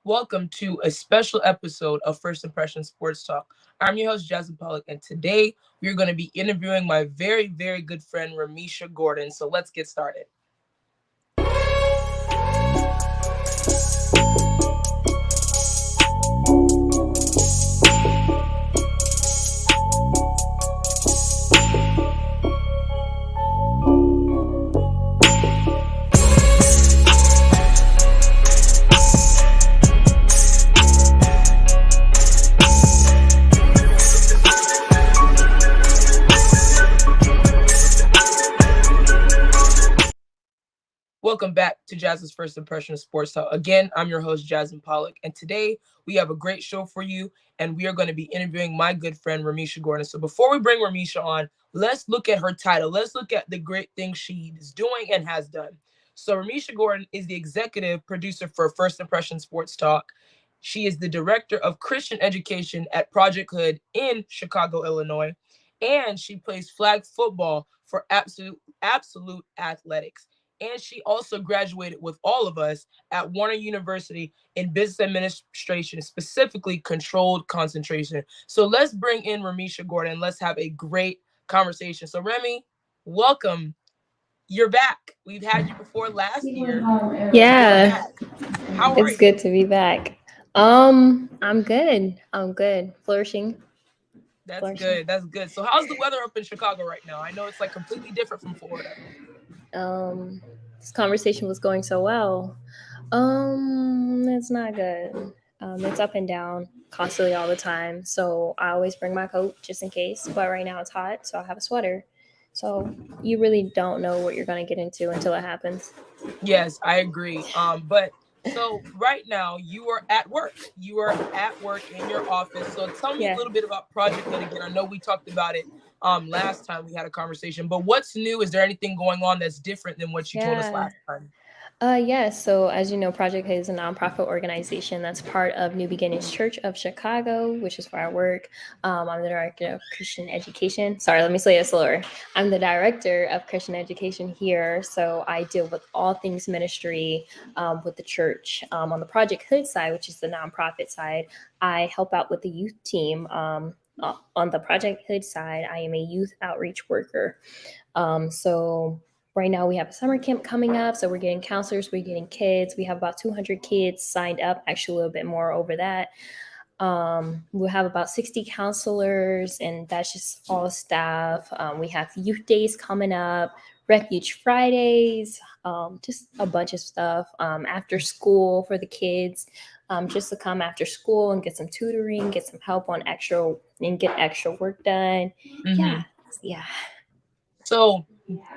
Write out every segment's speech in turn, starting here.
Welcome to a special episode of First Impression Sports Talk. I'm your host, Jasmine Pollock, and today we're going to be interviewing my very, very good friend, Rheamesha Gordon. So let's get started. Welcome back to Jazz's First Impression of Sports Talk. Again, I'm your host, Jasmine Pollock, and today we have a great show for you, and we are going to be interviewing my good friend, Rheamesha Gordon. So before we bring Rheamesha on, let's look at her title. Let's look at the great things she is doing and has done. So Rheamesha Gordon is the executive producer for First Impression Sports Talk. She is the director of Christian education at Project Hood in Chicago, Illinois, and she plays flag football for Absolute Athletics. And she also graduated with all of us at Warner University in business administration, specifically controlled concentration. So let's bring in Rheamesha Gordon. Let's have a great conversation. So Remy, welcome. You're back. We've had you before last year. Yeah, How are it's you? good to be back. I'm good. I'm good. Flourishing. That's Flourishing. good. That's good. So how's the weather up in Chicago right now? I know it's like completely different from Florida. Um, this conversation was going so well. It's not good. It's up and down constantly all the time. So I always bring my coat just in case. But right now it's hot, so I have a sweater. So you really don't know what you're gonna get into until it happens. Yes, I agree. But so right now you are at work. You are at work in your office. So tell me a Yeah. little bit about Project Hood again. I know we talked about it last time we had a conversation, but what's new? Is there anything going on that's different than what you told us Yeah. last time? Yes. So, as you know, Project Hood is a nonprofit organization that's part of New Beginnings Church of Chicago, which is where I work. I'm the director of Christian education. Sorry, let me say it slower. I'm the director of Christian education here. So, I deal with all things ministry with the church. On the Project Hood side, which is the nonprofit side, I help out with the youth team. On the Project Hood side, I am a youth outreach worker. So, right now we have a summer camp coming up, so we're getting counselors, we're getting kids. We have about 200 kids signed up, actually a little bit more over that. We'll have about 60 counselors, and that's just all staff. We have youth days coming up, refuge Fridays, just a bunch of stuff. After school for the kids, just to come after school and get some tutoring, get some help on extra and get extra work done. Hmm. Yeah, yeah, So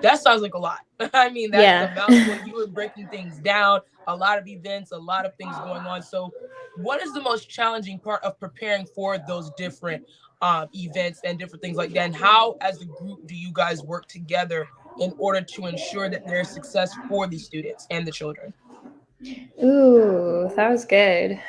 that sounds like a lot. I mean, that's a yeah. mouthful. You were breaking things down, a lot of events, a lot of things going on. So, what is the most challenging part of preparing for those different events and different things like that? And how, as a group, do you guys work together in order to ensure that there's success for the students and the children? Ooh, that was good.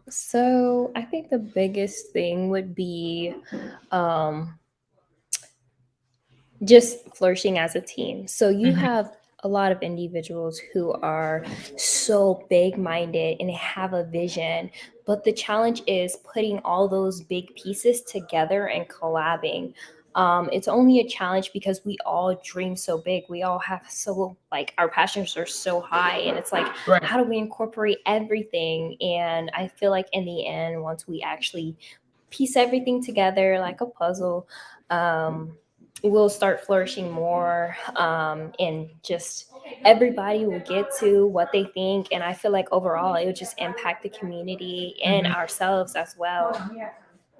So I think the biggest thing would be um, just flourishing as a team. So you Hmm. have a lot of individuals who are so big minded and have a vision, but the challenge is putting all those big pieces together and collabing. It's only a challenge because we all dream so big. We all have so, like, our passions are so high, and it's like, Right. how do we incorporate everything? And I feel like in the end, once we actually piece everything together like a puzzle, will start flourishing more, and just everybody will get to what they think, and I feel like overall it will just impact the community and Hmm. ourselves as well.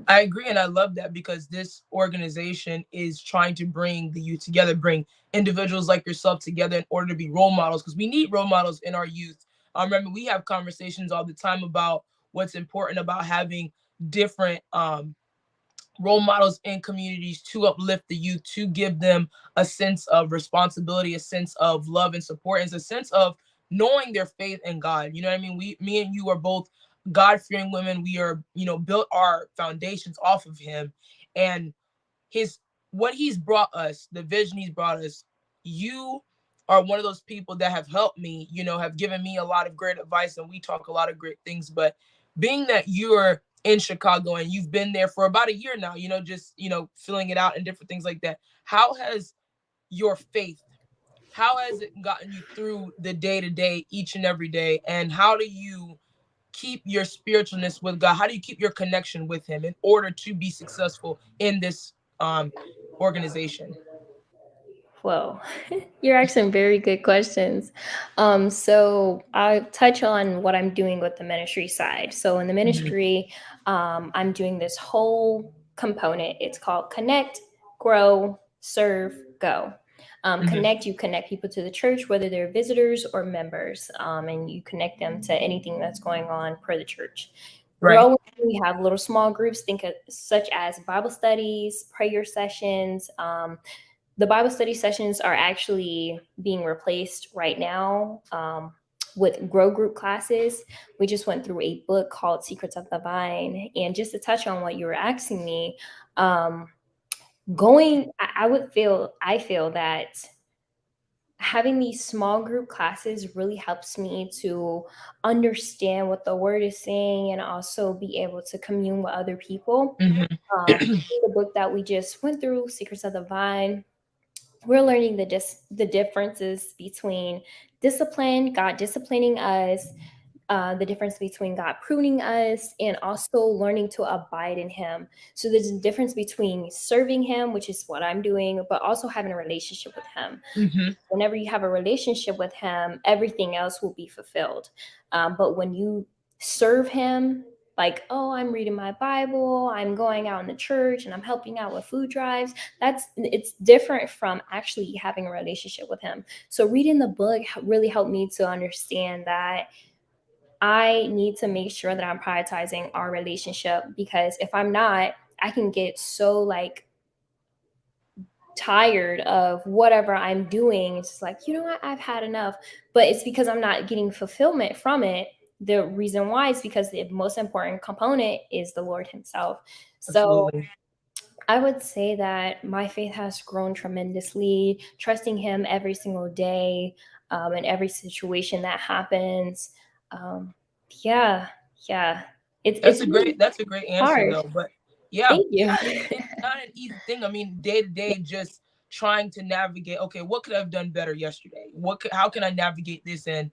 I agree, and I love that because this organization is trying to bring the youth together, bring individuals like yourself together in order to be role models, because we need role models in our youth. Remember, we have conversations all the time about what's important about having different role models in communities to uplift the youth, to give them a sense of responsibility, a sense of love and support, and a sense of knowing their faith in God. You know what I mean? Me and you are both God-fearing women. We are, built our foundations off of him and his what he's brought us, the vision he's brought us. You are one of those people that have helped me, have given me a lot of great advice, and we talk a lot of great things. But being that you're in Chicago and you've been there for about a year now, just, filling it out and different things like that, how has your faith, how has it gotten you through the day to day, each and every day? And how do you keep your spiritualness with God? How do you keep your connection with Him in order to be successful in this organization? Whoa, you're asking very good questions. So I'll touch on what I'm doing with the ministry side. So in the Mhm. ministry, I'm doing this whole component. It's called Connect, Grow, Serve, Go. Mhm. Connect, you connect people to the church, whether they're visitors or members, and you connect them to anything that's going on per the church. Right. Grow, we have little small groups, think of such as Bible studies, prayer sessions. The Bible study sessions are actually being replaced right now with grow group classes. We just went through a book called Secrets of the Vine. And just to touch on what you were asking me, I feel that having these small group classes really helps me to understand what the word is saying and also be able to commune with other people. Mhm. The book that we just went through, Secrets of the Vine, we're learning the differences between discipline, God disciplining us, the difference between God pruning us, and also learning to abide in Him. So there's a difference between serving Him, which is what I'm doing, but also having a relationship with Him. Mhm. Whenever you have a relationship with Him, everything else will be fulfilled. But when you serve Him, like, oh, I'm reading my Bible, I'm going out in the church, and I'm helping out with food drives, it's different from actually having a relationship with Him. So reading the book really helped me to understand that I need to make sure that I'm prioritizing our relationship, because if I'm not, I can get so like tired of whatever I'm doing. It's just like, you know what, I've had enough. But it's because I'm not getting fulfillment from it. The reason why is because the most important component is the Lord Himself. So Absolutely. I would say that my faith has grown tremendously, trusting Him every single day, in every situation that happens. Um, yeah, yeah. It's really That's a great answer hard. though. But yeah, Thank you. it's not an easy thing. I mean, day to day, just trying to navigate. Okay, what could I have done better yesterday? How can I navigate this? And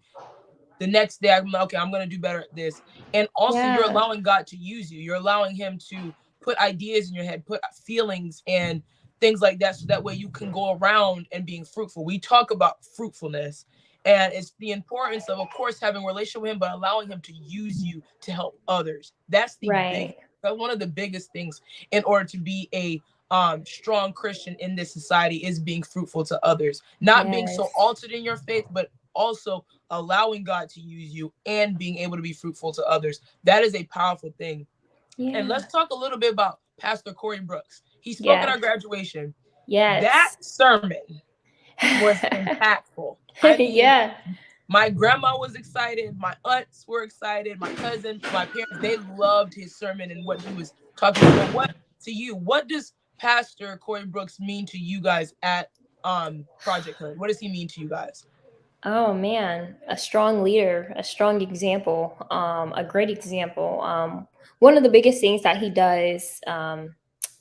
the next day, I'm like, okay, I'm gonna do better at this. And also, you're Yeah, allowing God to use you. You're allowing Him to put ideas in your head, put feelings and things like that, so that way you can go around and being fruitful. We talk about fruitfulness, and it's the importance of course, having a relationship with Him, but allowing Him to use you to help others. right. That's one of the biggest things in order to be a strong Christian in this society, is being fruitful to others, not being so Yes. altered in your faith, but also allowing God to use you and being able to be fruitful to others. That is a powerful thing. And Yeah. let's talk a little bit about Pastor Corey Brooks. He spoke at Yeah. our graduation. That Yes. sermon was impactful. I mean, Yeah. my grandma was excited, my aunts were excited, my cousins, my parents, they loved his sermon and what he was talking about. But what does Pastor Corey Brooks mean to you guys at Project Hood? What does he mean to you guys? Oh man, a strong leader, a strong example, a great example. One of the biggest things that he does, and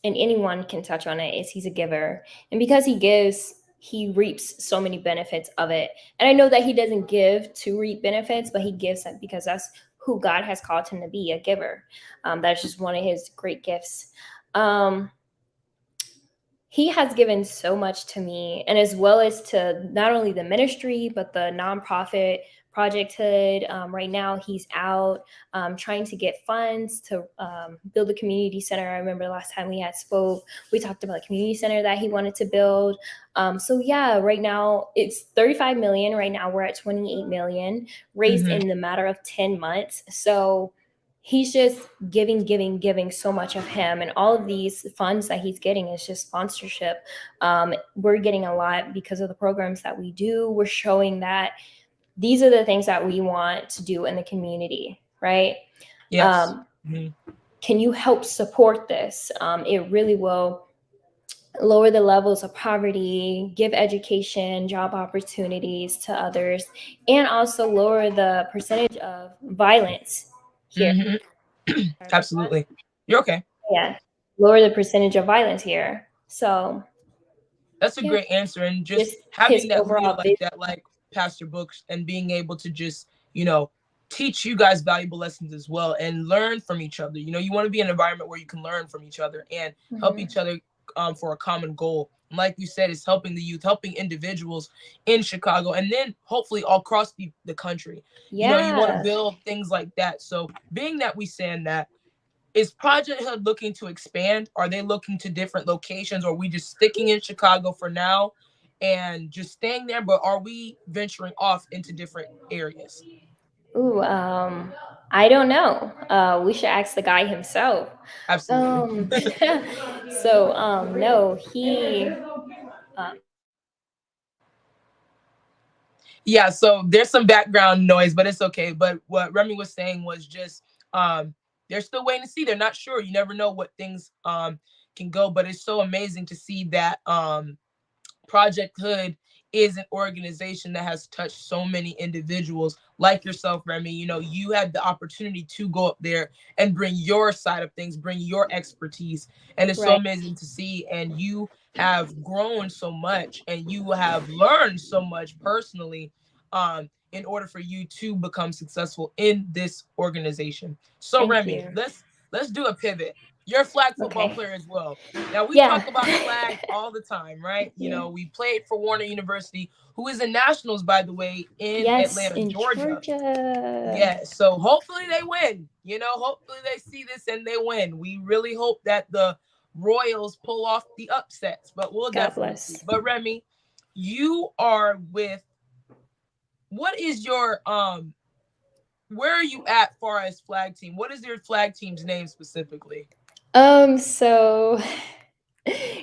anyone can touch on it, is he's a giver. And because he gives, he reaps so many benefits of it. And I know that he doesn't give to reap benefits, but he gives that because that's who God has called him to be, a giver. That's just one of his great gifts. Um, he has given so much to me, and as well as to not only the ministry but the nonprofit Project Hood. Right now he's out trying to get funds to build a community center. I remember last time we had spoke, we talked about a community center that he wanted to build. So yeah, right now it's 35 million. Right now we're at 28 million raised Mm-hmm. in the matter of 10 months. So he's just giving so much of him, and all of these funds that he's getting is just sponsorship. We're getting a lot because of the programs that we do. We're showing that these are the things that we want to do in the community, right? Yes. um, Mm-hmm. can you help support this? It really will lower the levels of poverty, give education, job opportunities to others, and also lower the percentage of violence here. Hmm. Sorry about that. Absolutely. You're okay. Yeah, lower the percentage of violence here. So That's a yeah, great answer. And just just his having that leader overall like vision. that, like Pastor Brooks, and being able to just, teach you guys valuable lessons as well and learn from each other. You want to be in an environment where you can learn from each other and help Mhm. each other for a common goal. And like you said, it's helping the youth, helping individuals in Chicago, and then hopefully all across the country. You want to Yeah. build things like that. So being that we saying that, is Project Hood looking to expand? Are they looking to different locations? Or are we just sticking in Chicago for now and just staying there? But are we venturing off into different areas? Ooh, I don't know. We should ask the guy himself. Absolutely. Um, so no, he Yeah, so there's some background noise, but it's okay. But what Remy was saying was just um they're still waiting to see. They're not sure. You never know what things can go, but it's so amazing to see that Project Hood is an organization that has touched so many individuals like yourself, Remy. You had the opportunity to go up there and bring your side of things, bring your expertise. And it's so right. amazing to see. And you have grown so much and you have learned so much personally in order for you to become successful in this organization. So Thank Remy, you. let's do a pivot. You're a flag football Okay. player as well. Now we Yeah. talk about flags all the time, right? Yeah. We played for Warner University, who is in nationals, by the way, in Yes, Atlanta, in Georgia. Georgia. Yes. So hopefully they win. Hopefully they see this and they win. We really hope that the Royals pull off the upsets, but we'll God definitely see. bless. But Remy, you are with what is your where are you at far as flag team? What is your flag team's name specifically? So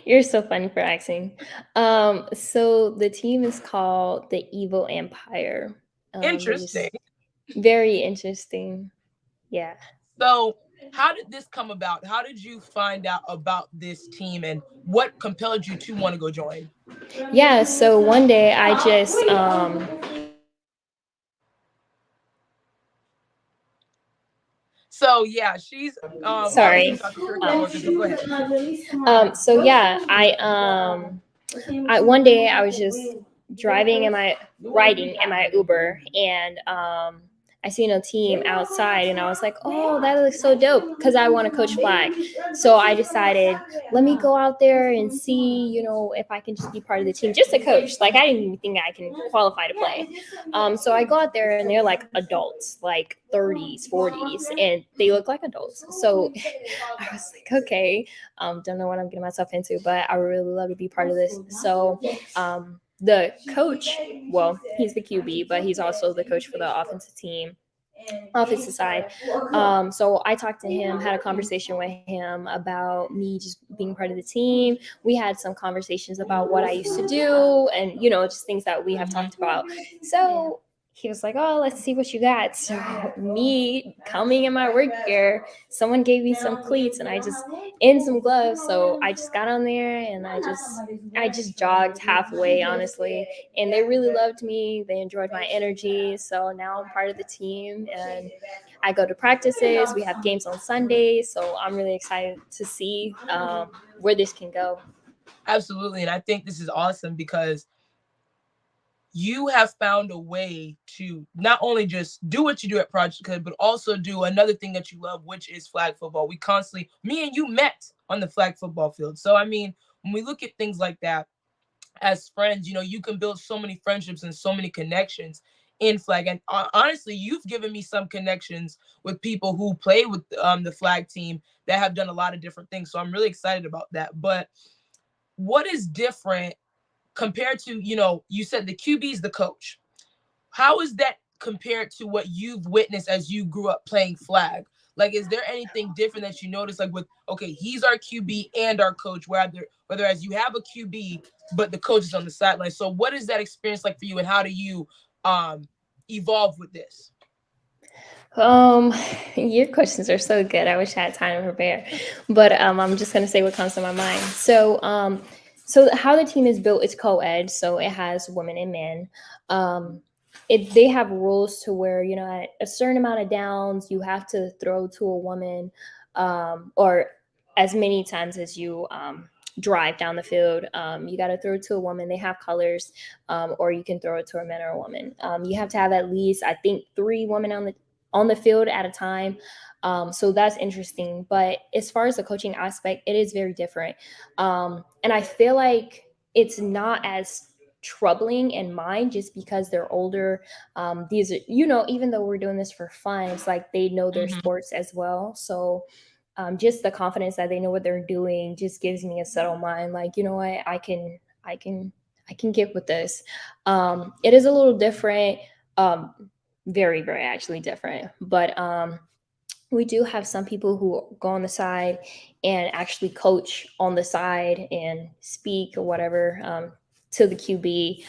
you're so funny for asking. So the team is called the Evil Empire. They're Interesting. just very interesting. Yeah. So, how did this come about? How did you find out about this team and what compelled you to want to go join? Yeah, so one day I just So, yeah, she's obviously sorry. talking to her Um, coworkers, but go ahead. so yeah, I one day I was just riding in my Uber, and I seen a team outside, and I was like, oh, that looks so dope, because I want to coach flag. So I decided, let me go out there and see, if I can just be part of the team, just to coach. Like, I didn't even think I can qualify to play. So I go out there, and they're like adults, like 30s, 40s, and they look like adults. So I was like, okay, don't know what I'm getting myself into, but I would really love to be part of this. So the coach, well, he's the QB, but he's also the coach for the offensive side. So I talked to him, had a conversation with him about me just being part of the team. We had some conversations about what I used to do, and just things that we have Mhm. talked about. So he was like, oh, let's see what you got. So me coming in my work gear, someone gave me some cleats, and I just in some gloves. So I just got on there, and I just jogged halfway, honestly. And they really loved me. They enjoyed my energy. So now I'm part of the team, and I go to practices. We have games on Sundays. So I'm really excited to see where this can go. Absolutely. And I think this is awesome because you have found a way to not only just do what you do at Project Hood, but also do another thing that you love, which is flag football. We constantly, me and you met on the flag football field. So, I mean, when we look at things like that, as friends, you can build so many friendships and so many connections in flag. And honestly, you've given me some connections with people who play with the flag team that have done a lot of different things. So I'm really excited about that. But what is different compared to, you said the QB is the coach. How is that compared to what you've witnessed as you grew up playing flag? Like, is there anything different that you notice? Like with, okay, he's our QB and our coach, whether as you have a QB, but the coach is on the sideline. So what is that experience like for you, and how do you evolve with this? Your questions are so good. I wish I had time to prepare, but I'm just gonna say what comes to my mind. So how the team is built is co-ed, so it has women and men. Um, they have rules to where at a certain amount of downs you have to throw to a woman, or as many times as you drive down the field. You got to throw it to a woman. They have colors, or you can throw it to a man or a woman. You have to have at least, I think, 3 women on the field at a time. So that's interesting. But as far as the coaching aspect, it is very different. And I feel like it's not as troubling in mind just because they're older. These are, even though we're doing this for fun, it's like they know their Mhm. sports as well. So just the confidence that they know what they're doing just gives me a settled mind. Like, you know what, I can get with this. It is a little different. Very, very actually different. But we do have some people who go on the side and actually coach on the side and speak or whatever, to the QB,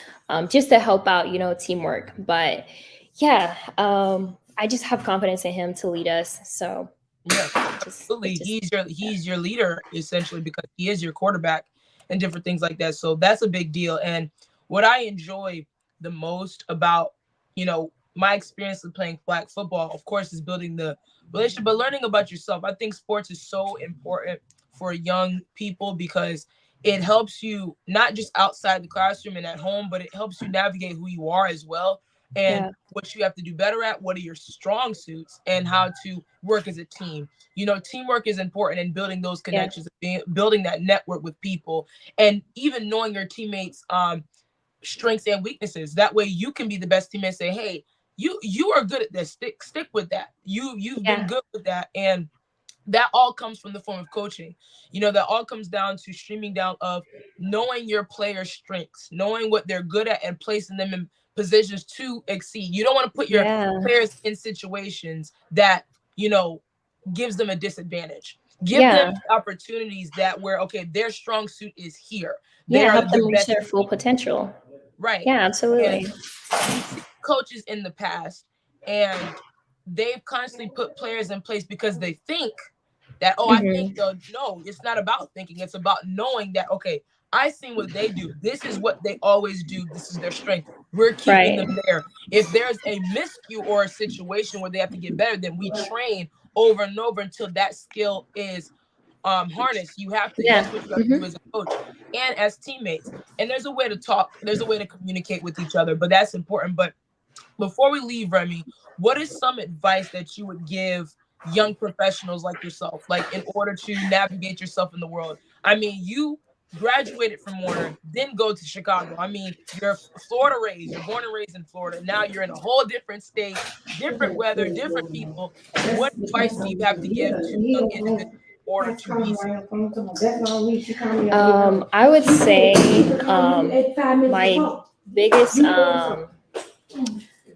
just to help out, teamwork. But yeah, I just have confidence in him to lead us. So Yeah, it absolutely. just He's your leader essentially because he is your quarterback and different things like that. So that's a big deal. And what I enjoy the most about my experience with playing flag football, of course, is building the relationship, but learning about yourself. I think sports is so important for young people because it helps you not just outside the classroom and at home, but it helps you navigate who you are as well and yeah, what you have to do better at, what are your strong suits, and how to work as a team. Teamwork is important in building those yeah, connections, building that network with people, and even knowing your teammates' strengths and weaknesses. That way, you can be the best teammate and say, "Hey, you are good at this. Stick with that. You've been yeah, good with that." And that all comes from the form of coaching. That all comes down to streaming down of knowing your players' strengths, knowing what they're good at, and placing them in positions to exceed. You don't want to put your yeah, players in situations that you know gives them a disadvantage. Give them yeah, opportunities that where okay, their strong suit is here. They yeah. are Help the them reach best their full team, potential. right? Yeah, And absolutely. we've seen coaches in the past, and they've constantly put players in place because they think that, oh, I think Hmm. they'll. No, it's not about thinking. It's about knowing that, okay, I seen what they do. This is what they always do. This is their strength. We're keeping Right. them there. If there's a miscue or a situation where they have to get better, then we train over and over until that skill is harnessed. Yeah. That's what you have to Hmm. do as a coach and as teammates. And there's a way to talk, there's a way to communicate with each other, but that's important. But before we leave, Remy, what is some advice that you would give young professionals like yourself, like in order to navigate yourself in the world? I mean, you graduated from Warner, then go to Chicago. I mean, you're Florida raised, you're born and raised in Florida. Now you're in a whole different state, different weather, different people. What advice do you have to give to young individuals in order to be I would say my biggest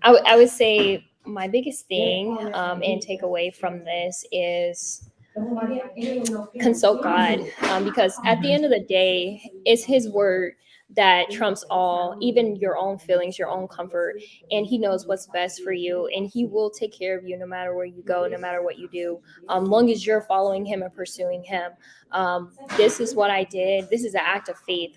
I would say my biggest thing, and take away from this is consult God, because at the Mhm. end of the day, it's His word that trumps all, even your own feelings, your own comfort, and He knows what's best for you, and He will take care of you no matter where you go, no matter what you do, long as you're following Him and pursuing Him. This is what I did. This is an act of faith.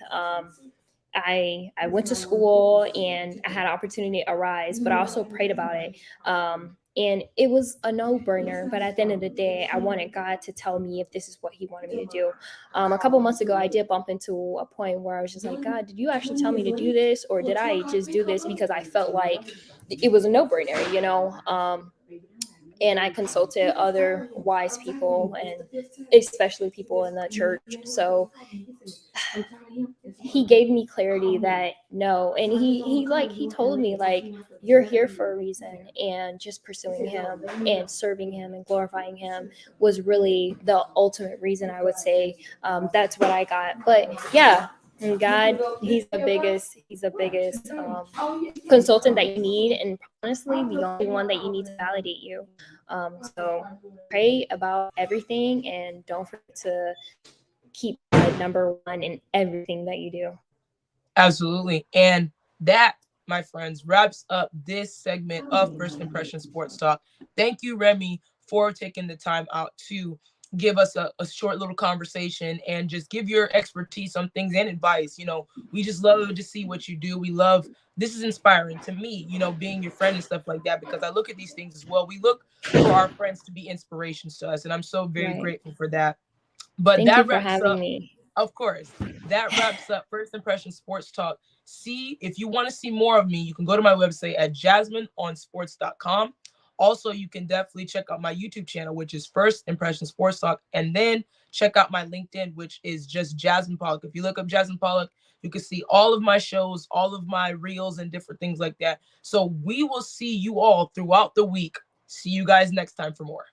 I went to school and I had an opportunity arise, but I also prayed about it. And it was a no burner. But at the end of the day, I wanted God to tell me if this is what He wanted me to do. A couple months ago, I did bump into a point where I was just like, God, did you actually tell me to do this? Or did I just do this because I felt like it was a no burner, and I consulted other wise people and especially people in the church. So he gave me clarity that no, and he told me like you're here for a reason, and just pursuing him and serving him and glorifying him was really the ultimate reason, I would say. That's what I got. But yeah, and God, he's the biggest consultant that you need, and honestly the only one that you need to validate you. So pray about everything and don't forget to keep God number one in everything that you do. Absolutely. And that my friends, wraps up this segment of First Impression Sports Talk. Thank you, Remy, for taking the time out to give us a short little conversation and just give your expertise on things and advice. We just love to see what you do. We love, this is inspiring to me, being your friend and stuff like that, because I look at these things as well. We look for our friends to be inspirations to us, and I'm so very Right. grateful for that. But Thank you that for wraps having up, me. of course, that wraps up First Impression Sports Talk. See, if you want to see more of me, you can go to my website at jasmineonsports.com. Also, you can definitely check out my YouTube channel, which is First Impression Sports Talk. And then check out my LinkedIn, which is just Jasmine Pollock. If you look up Jasmine Pollock, you can see all of my shows, all of my reels, and different things like that. So we will see you all throughout the week. See you guys next time for more.